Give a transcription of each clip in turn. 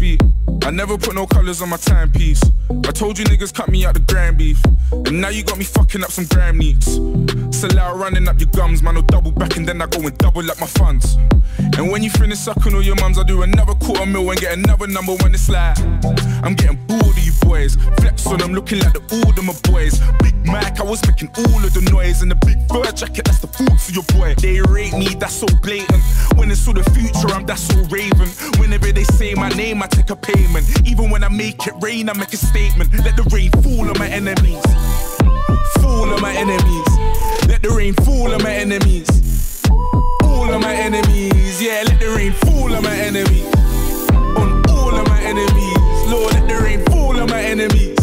speak. I never put no colours on my timepiece. I told you niggas cut me out the grand beef, and now you got me fucking up some gram neats. Sell out running up your gums, man, I'll double back and then I go and double up my funds. And when you finish sucking all your mums, I do another $250,000 and get another number when it's like I'm getting bored of you boys. Flex on them looking like the old of my boys. Big Mac, I was making all of the noise. And the big fur jacket, that's the thoughts of your boy. They rate me, that's so blatant. When it's all the future, I'm that's so raven. Whenever they say my name, I take a payment. Even when I make it rain, I make a statement. Let the rain fall on my enemies. Fall on my enemies. Let the rain fall on my enemies. All of my enemies, yeah, let the rain fall on my enemies. On all of my enemies, Lord, let the rain fall on my enemies.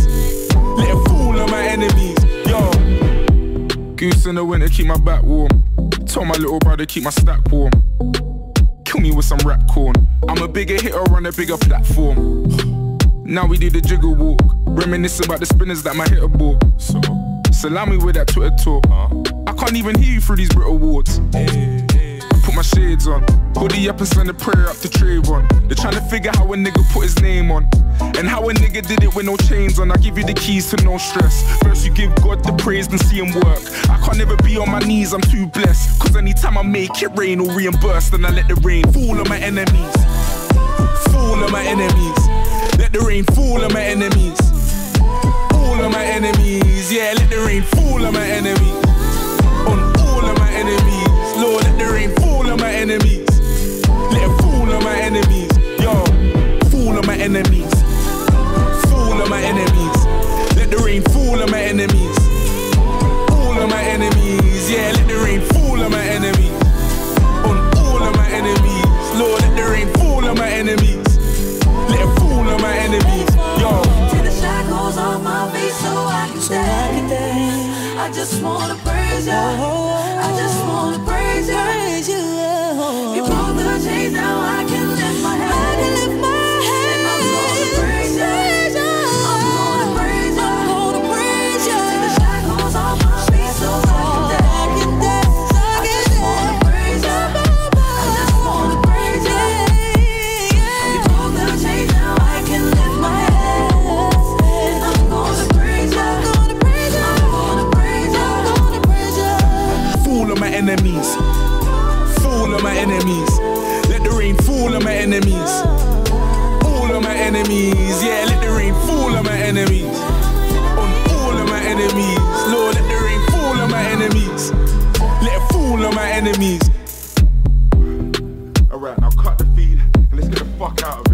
Let it fall on my enemies, yo. Goose in the winter, keep my back warm. Told my little brother, keep my stack warm. Kill me with some rap corn. I'm a bigger hitter on a bigger platform. Now we do the jiggle walk. Reminisce about the spinners that my hitter bought. So, salami with that Twitter talk. I can't even hear you through these Brit Awards. Put my shades on, hoodie up and send a prayer up to Trayvon. They're trying to figure how a nigga put his name on, and how a nigga did it with no chains on. I give you the keys to no stress. First you give God the praise and see him work. I can't ever be on my knees, I'm too blessed. Cause anytime I make it rain or reimburse, then I let the rain fall on my enemies. Fall on my enemies. Let the rain fall on my enemies. All of my enemies, yeah, let the rain fall on my enemies. On all of my enemies, Lord, let the rain fall on my enemies. Let it fall on my enemies, yo. Fall on my enemies. Fall on my enemies. Let the rain fall on my enemies. All of my enemies, yeah, let the rain fall on my enemies. On all of my enemies, Lord, let the rain fall on my enemies. Let it fall on my enemies, yo. Take the shackles off my feet so I can dance. I just wanna praise you. I just wanna praise you. You broke the chains, now I can lift my head. I can lift my head. And I'm gonna praise you. I'm gonna praise you. I'm gonna praise you. Take the shackles off my feet so I can dance. I just wanna praise you. I just wanna praise you. You broke the chains, now I can lift my head. And I'm gonna praise you. I'm gonna praise you. I'm gonna praise you. I'm gonna praise you. Fall on my enemies. Fall on my enemies. Let the rain fall on my enemies. All of my enemies, yeah, let the rain fall on my enemies. On all of my enemies, Lord, let the rain fall on my enemies. Let it fall on my enemies. Alright, now cut the feed and let's get the fuck out of it.